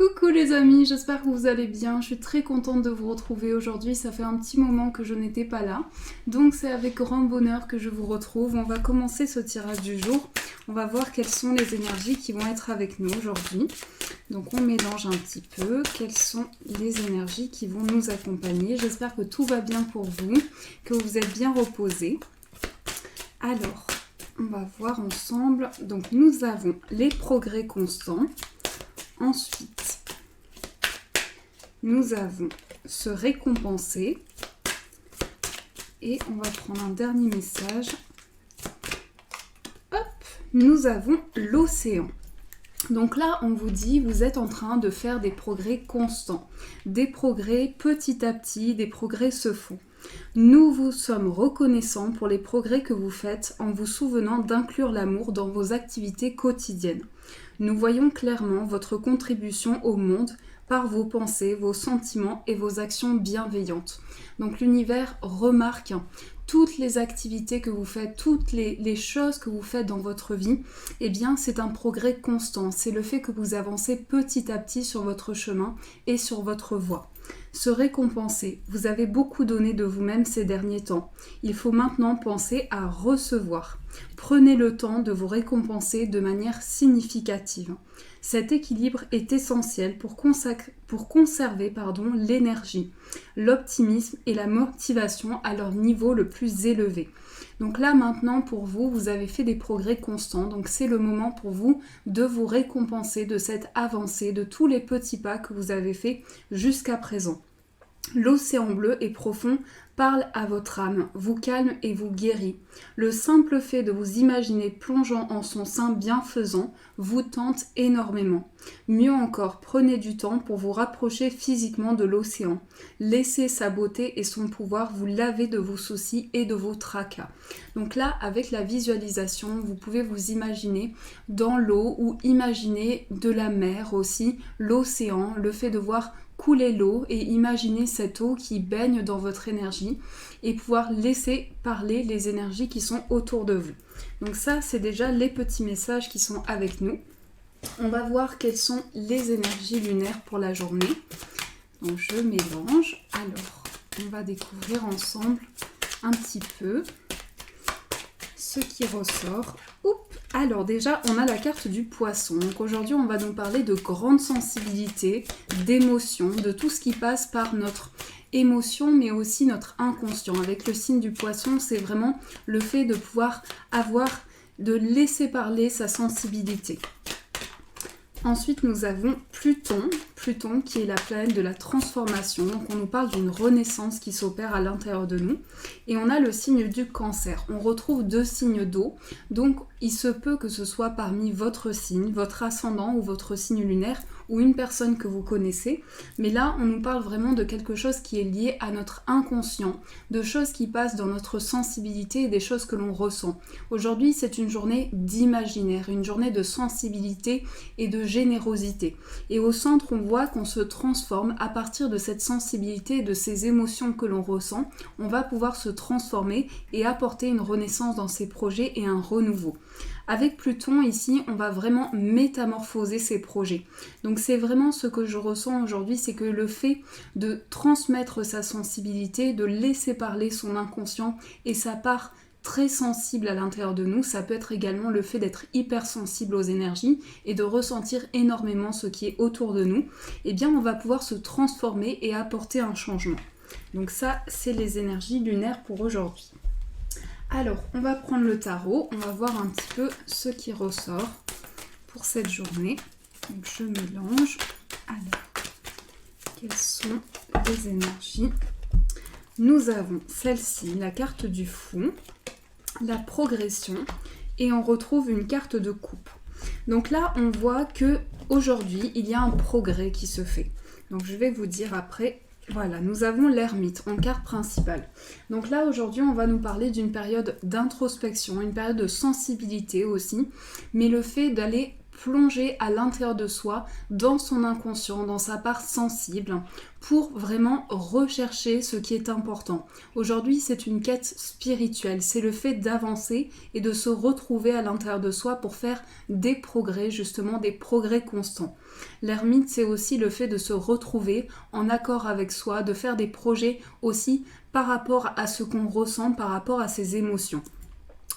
Coucou les amis, j'espère que vous allez bien. Je suis très contente de vous retrouver aujourd'hui. Ça fait un petit moment que je n'étais pas là. Donc c'est avec grand bonheur que je vous retrouve. On va commencer ce tirage du jour. On va voir quelles sont les énergies qui vont être avec nous aujourd'hui. Donc on mélange un petit peu. Quelles sont les énergies qui vont nous accompagner. J'espère que tout va bien pour vous, que vous êtes bien reposés. Alors, on va voir ensemble. Donc nous avons les progrès constants. Ensuite, nous avons se récompenser. Et on va prendre un dernier message. Hop, nous avons l'océan. Donc là, on vous dit, vous êtes en train de faire des progrès constants. Des progrès petit à petit, des progrès se font. Nous vous sommes reconnaissants pour les progrès que vous faites en vous souvenant d'inclure l'amour dans vos activités quotidiennes. Nous voyons clairement votre contribution au monde par vos pensées, vos sentiments et vos actions bienveillantes. Donc l'univers remarque toutes les activités que vous faites, toutes les choses que vous faites dans votre vie, eh bien c'est un progrès constant. C'est le fait que vous avancez petit à petit sur votre chemin et sur votre voie. Se récompenser. Vous avez beaucoup donné de vous-même ces derniers temps. Il faut maintenant penser à recevoir. Prenez le temps de vous récompenser de manière significative. Cet équilibre est essentiel pour conserver l'énergie, l'optimisme et la motivation à leur niveau le plus élevé. Donc là maintenant pour vous, vous avez fait des progrès constants, donc c'est le moment pour vous de vous récompenser de cette avancée, de tous les petits pas que vous avez faits jusqu'à présent. L'océan bleu et profond parle à votre âme, vous calme et vous guérit. Le simple fait de vous imaginer plongeant en son sein bienfaisant vous tente énormément. Mieux encore, prenez du temps pour vous rapprocher physiquement de l'océan. Laissez sa beauté et son pouvoir vous laver de vos soucis et de vos tracas. Donc là, avec la visualisation, vous pouvez vous imaginer dans l'eau ou imaginer de la mer aussi, l'océan, le fait de voir couler l'eau et imaginer cette eau qui baigne dans votre énergie et pouvoir laisser parler les énergies qui sont autour de vous. Donc ça, c'est déjà les petits messages qui sont avec nous. On va voir quelles sont les énergies lunaires pour la journée. Donc je mélange. Alors, on va découvrir ensemble un petit peu ce qui ressort. Oups. Alors déjà, on a la carte du poisson. Donc aujourd'hui, on va nous parler de grande sensibilité, d'émotion, de tout ce qui passe par notre émotion, mais aussi notre inconscient. Avec le signe du poisson, c'est vraiment le fait de pouvoir de laisser parler sa sensibilité. Ensuite, nous avons Pluton qui est la planète de la transformation. Donc, on nous parle d'une renaissance qui s'opère à l'intérieur de nous. Et on a le signe du Cancer. On retrouve 2 signes d'eau. Donc, il se peut que ce soit parmi votre signe, votre ascendant ou votre signe lunaire ou une personne que vous connaissez. Mais là, on nous parle vraiment de quelque chose qui est lié à notre inconscient, de choses qui passent dans notre sensibilité et des choses que l'on ressent. Aujourd'hui, c'est une journée d'imaginaire, une journée de sensibilité et de générosité. Et au centre, on voit qu'on se transforme à partir de cette sensibilité et de ces émotions que l'on ressent. On va pouvoir se transformer et apporter une renaissance dans ses projets et un renouveau. Avec Pluton ici, on va vraiment métamorphoser ses projets. Donc c'est vraiment ce que je ressens aujourd'hui, c'est que le fait de transmettre sa sensibilité, de laisser parler son inconscient et sa part très sensible à l'intérieur de nous, ça peut être également le fait d'être hypersensible aux énergies et de ressentir énormément ce qui est autour de nous, eh bien on va pouvoir se transformer et apporter un changement. Donc ça, c'est les énergies lunaires pour aujourd'hui. Alors, on va prendre le tarot, on va voir un petit peu ce qui ressort pour cette journée. Donc je mélange. Alors, quelles sont les énergies ? Nous avons celle-ci, la carte du fou, la progression, et on retrouve une carte de coupe. Donc là, on voit que aujourd'hui, il y a un progrès qui se fait. Donc je vais vous dire après. Voilà, nous avons l'ermite en carte principale. Donc là, aujourd'hui, on va nous parler d'une période d'introspection, une période de sensibilité aussi, mais le fait d'aller plonger à l'intérieur de soi, dans son inconscient, dans sa part sensible, pour vraiment rechercher ce qui est important. Aujourd'hui, c'est une quête spirituelle, c'est le fait d'avancer et de se retrouver à l'intérieur de soi pour faire des progrès, justement des progrès constants. L'ermite, c'est aussi le fait de se retrouver en accord avec soi, de faire des projets aussi par rapport à ce qu'on ressent, par rapport à ses émotions.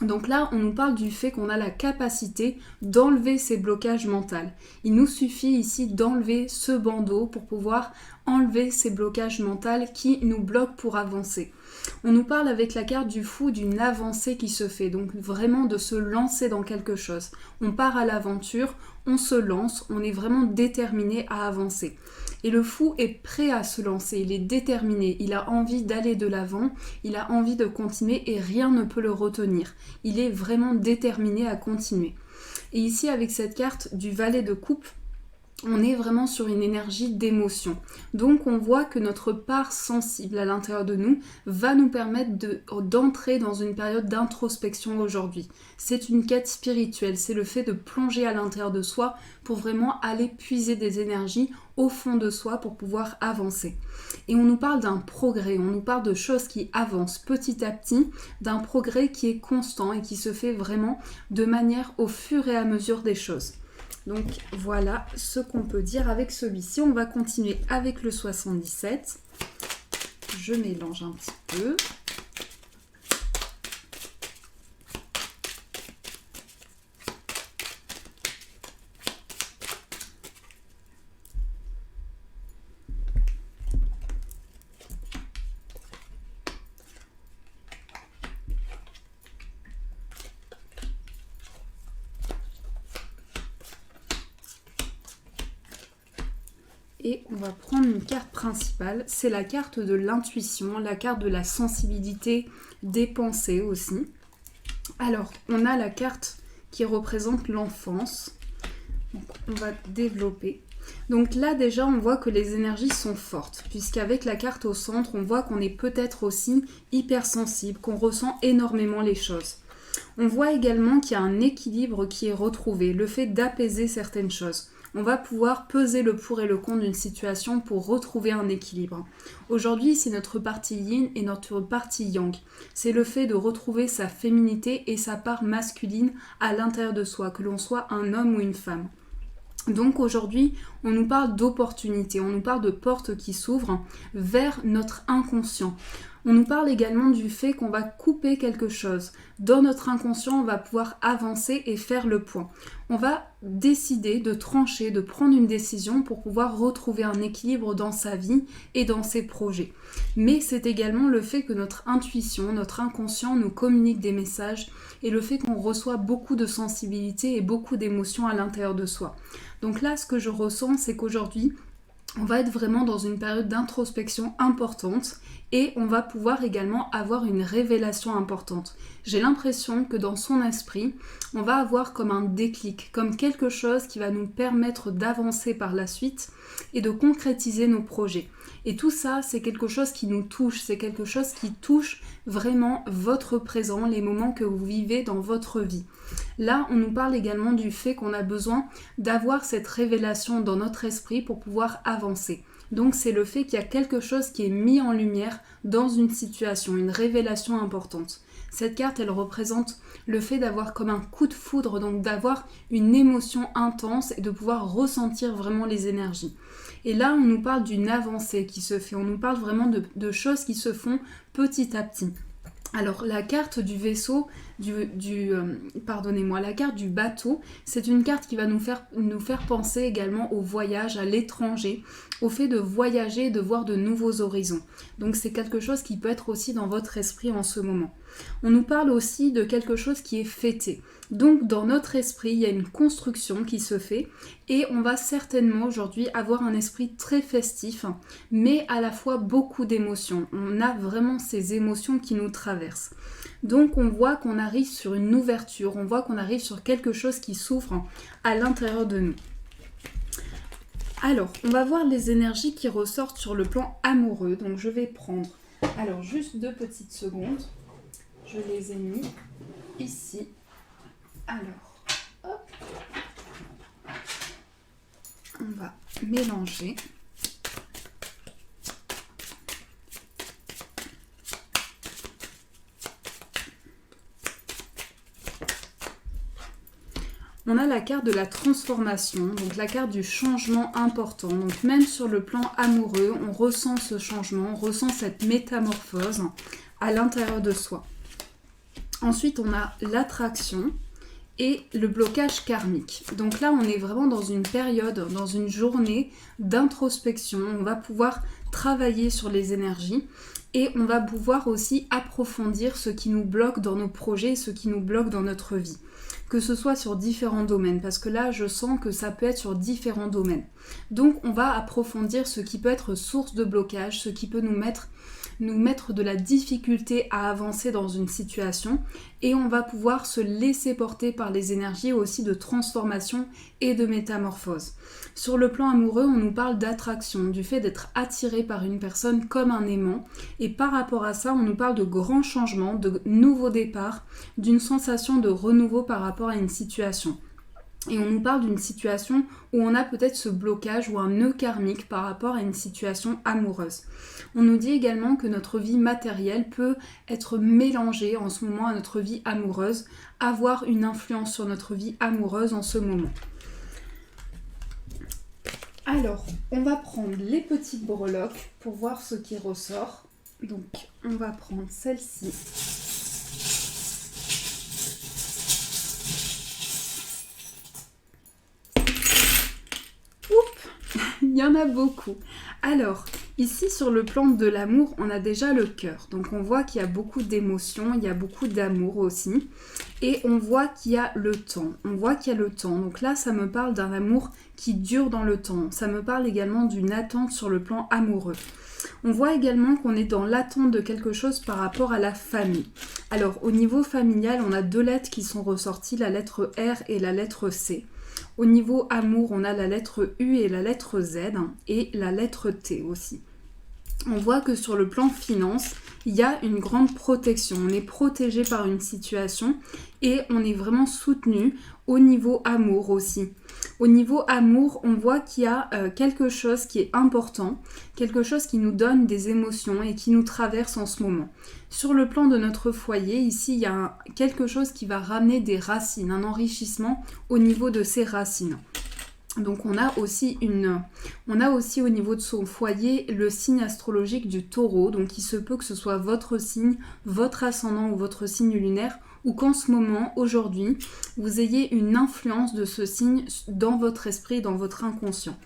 Donc là, on nous parle du fait qu'on a la capacité d'enlever ces blocages mentaux. Il nous suffit ici d'enlever ce bandeau pour pouvoir enlever ces blocages mentaux qui nous bloquent pour avancer. On nous parle avec la carte du fou d'une avancée qui se fait, donc vraiment de se lancer dans quelque chose. On part à l'aventure, on se lance, on est vraiment déterminé à avancer. Et le fou est prêt à se lancer, il est déterminé, il a envie d'aller de l'avant, il a envie de continuer et rien ne peut le retenir. Il est vraiment déterminé à continuer. Et ici, avec cette carte du valet de coupe, on est vraiment sur une énergie d'émotion. Donc on voit que notre part sensible à l'intérieur de nous va nous permettre d'entrer dans une période d'introspection aujourd'hui. C'est une quête spirituelle, c'est le fait de plonger à l'intérieur de soi pour vraiment aller puiser des énergies au fond de soi pour pouvoir avancer. Et on nous parle d'un progrès, on nous parle de choses qui avancent petit à petit, d'un progrès qui est constant et qui se fait vraiment de manière au fur et à mesure des choses. Donc voilà ce qu'on peut dire avec celui-ci. On va continuer avec le 77. Je mélange un petit peu. Et on va prendre une carte principale, c'est la carte de l'intuition, la carte de la sensibilité des pensées aussi. Alors, on a la carte qui représente l'enfance. Donc, on va développer. Donc là, déjà, on voit que les énergies sont fortes, puisqu'avec la carte au centre, on voit qu'on est peut-être aussi hypersensible, qu'on ressent énormément les choses. On voit également qu'il y a un équilibre qui est retrouvé, le fait d'apaiser certaines choses. On va pouvoir peser le pour et le contre d'une situation pour retrouver un équilibre. Aujourd'hui, c'est notre partie yin et notre partie yang. C'est le fait de retrouver sa féminité et sa part masculine à l'intérieur de soi, que l'on soit un homme ou une femme. Donc aujourd'hui, on nous parle d'opportunités, on nous parle de portes qui s'ouvrent vers notre inconscient. On nous parle également du fait qu'on va couper quelque chose. Dans notre inconscient, on va pouvoir avancer et faire le point. On va décider de trancher, de prendre une décision pour pouvoir retrouver un équilibre dans sa vie et dans ses projets. Mais c'est également le fait que notre intuition, notre inconscient nous communique des messages et le fait qu'on reçoit beaucoup de sensibilité et beaucoup d'émotions à l'intérieur de soi. Donc là, ce que je ressens, c'est qu'aujourd'hui, on va être vraiment dans une période d'introspection importante et on va pouvoir également avoir une révélation importante. J'ai l'impression que dans son esprit, on va avoir comme un déclic, comme quelque chose qui va nous permettre d'avancer par la suite et de concrétiser nos projets. Et tout ça, c'est quelque chose qui nous touche, c'est quelque chose qui touche vraiment votre présent, les moments que vous vivez dans votre vie. Là, on nous parle également du fait qu'on a besoin d'avoir cette révélation dans notre esprit pour pouvoir avancer. Donc c'est le fait qu'il y a quelque chose qui est mis en lumière dans une situation, une révélation importante. Cette carte, elle représente le fait d'avoir comme un coup de foudre, donc d'avoir une émotion intense et de pouvoir ressentir vraiment les énergies. Et là, on nous parle d'une avancée qui se fait, on nous parle vraiment de choses qui se font petit à petit. Alors la carte du vaisseau, la carte du bateau, c'est une carte qui va nous faire penser également au voyage à l'étranger, au fait de voyager et de voir de nouveaux horizons. Donc c'est quelque chose qui peut être aussi dans votre esprit en ce moment. On nous parle aussi de quelque chose qui est fêté. Donc dans notre esprit, il y a une construction qui se fait et on va certainement aujourd'hui avoir un esprit très festif, mais à la fois beaucoup d'émotions. On a vraiment ces émotions qui nous traversent. Donc on voit qu'on arrive sur une ouverture, on voit qu'on arrive sur quelque chose qui s'ouvre à l'intérieur de nous. Alors, on va voir les énergies qui ressortent sur le plan amoureux. Donc je vais prendre, alors juste 2 petites secondes. Je les ai mis ici. Alors, hop. On va mélanger. On a la carte de la transformation, donc la carte du changement important. Donc même sur le plan amoureux, on ressent ce changement, on ressent cette métamorphose à l'intérieur de soi. Ensuite, on a l'attraction et le blocage karmique. Donc là, on est vraiment dans une période, dans une journée d'introspection. On va pouvoir travailler sur les énergies et on va pouvoir aussi approfondir ce qui nous bloque dans nos projets, ce qui nous bloque dans notre vie. Que ce soit sur différents domaines, parce que là, je sens que ça peut être sur différents domaines. Donc, on va approfondir ce qui peut être source de blocage, ce qui peut nous mettre de la difficulté à avancer dans une situation, et on va pouvoir se laisser porter par les énergies aussi de transformation et de métamorphose. Sur le plan amoureux, on nous parle d'attraction, du fait d'être attiré par une personne comme un aimant, et par rapport à ça, on nous parle de grands changements, de nouveaux départs, d'une sensation de renouveau par rapport à une situation. Et on nous parle d'une situation où on a peut-être ce blocage ou un nœud karmique par rapport à une situation amoureuse. On nous dit également que notre vie matérielle peut être mélangée en ce moment à notre vie amoureuse, avoir une influence sur notre vie amoureuse en ce moment. Alors, on va prendre les petites breloques pour voir ce qui ressort. Donc, on va prendre celle-ci. Il y en a beaucoup. Alors, ici sur le plan de l'amour, on a déjà le cœur. Donc on voit qu'il y a beaucoup d'émotions, il y a beaucoup d'amour aussi. Et on voit qu'il y a le temps. Donc là, ça me parle d'un amour qui dure dans le temps. Ça me parle également d'une attente sur le plan amoureux. On voit également qu'on est dans l'attente de quelque chose par rapport à la famille. Alors, au niveau familial, on a deux lettres qui sont ressorties, la lettre R et la lettre C. Au niveau amour, on a la lettre U et la lettre Z et la lettre T aussi. On voit que sur le plan finance, il y a une grande protection. On est protégé par une situation et on est vraiment soutenu au niveau amour aussi. Au niveau amour, on voit qu'il y a quelque chose qui est important, quelque chose qui nous donne des émotions et qui nous traverse en ce moment. Sur le plan de notre foyer, ici, il y a quelque chose qui va ramener des racines, un enrichissement au niveau de ces racines. Donc on a aussi au niveau de son foyer le signe astrologique du taureau. Donc il se peut que ce soit votre signe, votre ascendant ou votre signe lunaire, ou qu'en ce moment, aujourd'hui, vous ayez une influence de ce signe dans votre esprit, dans votre inconscient.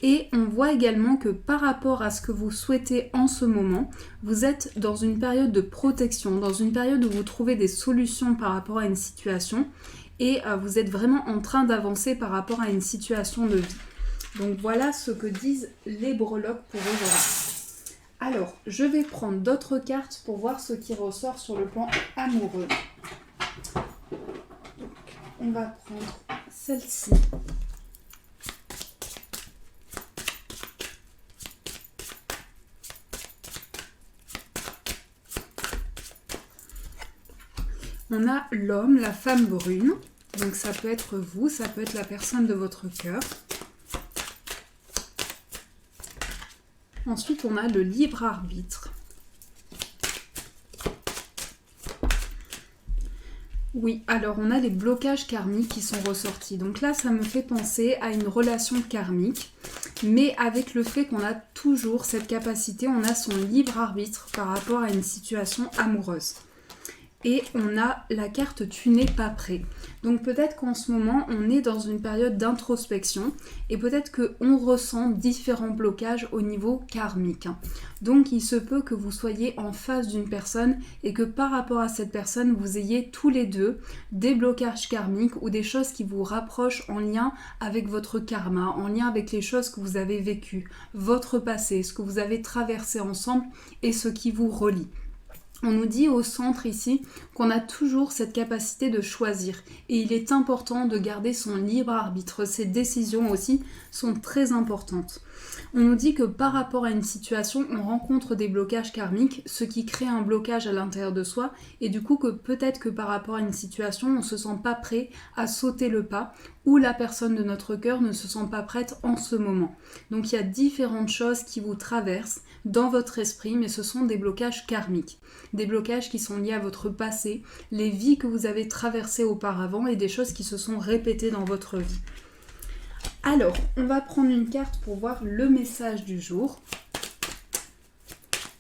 Et on voit également que par rapport à ce que vous souhaitez en ce moment, vous êtes dans une période de protection, dans une période où vous trouvez des solutions par rapport à une situation et vous êtes vraiment en train d'avancer par rapport à une situation de vie. Donc voilà ce que disent les breloques pour aujourd'hui. Alors, je vais prendre d'autres cartes pour voir ce qui ressort sur le plan amoureux. Donc, on va prendre celle-ci. On a l'homme, la femme brune. Donc ça peut être vous, ça peut être la personne de votre cœur. Ensuite, on a le libre arbitre. Oui, alors on a les blocages karmiques qui sont ressortis. Donc là, ça me fait penser à une relation karmique, mais avec le fait qu'on a toujours cette capacité, on a son libre arbitre par rapport à une situation amoureuse. Et on a la carte tu n'es pas prêt. Donc peut-être qu'en ce moment, on est dans une période d'introspection et peut-être qu'on ressent différents blocages au niveau karmique. Donc il se peut que vous soyez en face d'une personne et que par rapport à cette personne, vous ayez tous les deux des blocages karmiques ou des choses qui vous rapprochent en lien avec votre karma, en lien avec les choses que vous avez vécues, votre passé, ce que vous avez traversé ensemble et ce qui vous relie. On nous dit au centre ici qu'on a toujours cette capacité de choisir et il est important de garder son libre arbitre. Ces décisions aussi sont très importantes. On nous dit que par rapport à une situation, on rencontre des blocages karmiques, ce qui crée un blocage à l'intérieur de soi et du coup que peut-être que par rapport à une situation, on ne se sent pas prêt à sauter le pas ou la personne de notre cœur ne se sent pas prête en ce moment. Donc il y a différentes choses qui vous traversent dans votre esprit, mais ce sont des blocages karmiques, des blocages qui sont liés à votre passé, les vies que vous avez traversées auparavant et des choses qui se sont répétées dans votre vie. Alors, on va prendre une carte pour voir le message du jour.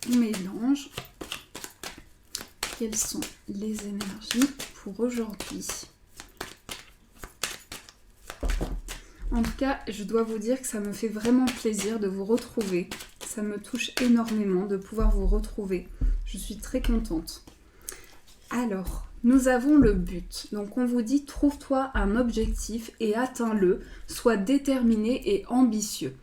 On mélange. Quelles sont les énergies pour aujourd'hui? En tout cas, je dois vous dire que ça me fait vraiment plaisir de vous retrouver. Ça me touche énormément de pouvoir vous retrouver. Je suis très contente. Alors, nous avons le but. Donc on vous dit, trouve-toi un objectif et atteins-le. Sois déterminé et ambitieux.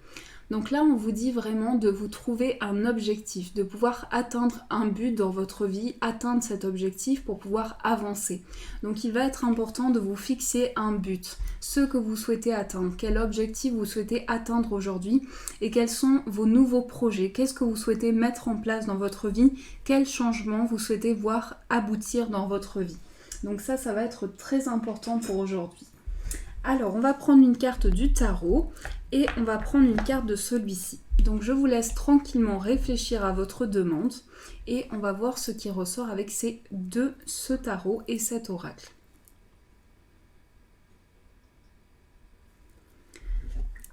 Donc là, on vous dit vraiment de vous trouver un objectif, de pouvoir atteindre un but dans votre vie, atteindre cet objectif pour pouvoir avancer. Donc il va être important de vous fixer un but, ce que vous souhaitez atteindre, quel objectif vous souhaitez atteindre aujourd'hui et quels sont vos nouveaux projets, qu'est-ce que vous souhaitez mettre en place dans votre vie, quels changements vous souhaitez voir aboutir dans votre vie. Donc ça va être très important pour aujourd'hui. Alors, on va prendre une carte du tarot et on va prendre une carte de celui-ci. Donc, je vous laisse tranquillement réfléchir à votre demande et on va voir ce qui ressort avec ce tarot et cet oracle.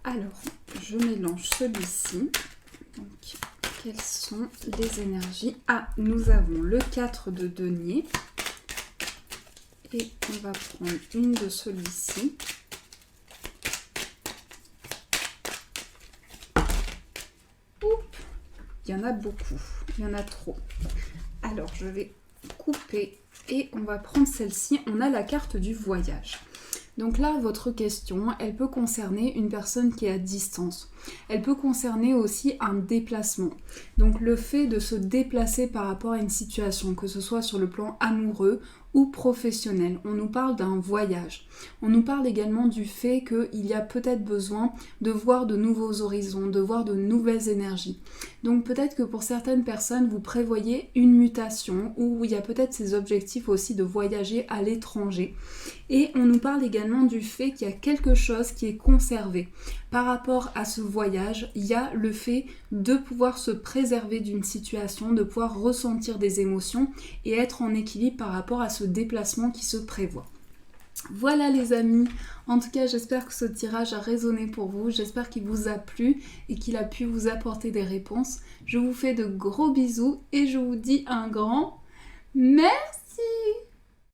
Alors, je mélange celui-ci. Donc, quelles sont les énergies? Ah, nous avons le 4 de denier. Et on va prendre une de celui-ci. Il y en a beaucoup, il y en a trop. Alors, je vais couper et on va prendre celle-ci. On a la carte du voyage. Donc là, votre question, elle peut concerner une personne qui est à distance. Elle peut concerner aussi un déplacement. Donc le fait de se déplacer par rapport à une situation, que ce soit sur le plan amoureux ou professionnel. On nous parle d'un voyage. On nous parle également du fait qu'il y a peut-être besoin de voir de nouveaux horizons, de voir de nouvelles énergies. Donc peut-être que pour certaines personnes, vous prévoyez une mutation ou il y a peut-être ces objectifs aussi de voyager à l'étranger. Et on nous parle également du fait qu'il y a quelque chose qui est conservé. Par rapport à ce voyage, il y a le fait de pouvoir se préserver d'une situation, de pouvoir ressentir des émotions et être en équilibre par rapport à ce déplacement qui se prévoit. Voilà les amis, en tout cas j'espère que ce tirage a résonné pour vous, j'espère qu'il vous a plu et qu'il a pu vous apporter des réponses. Je vous fais de gros bisous et je vous dis un grand merci.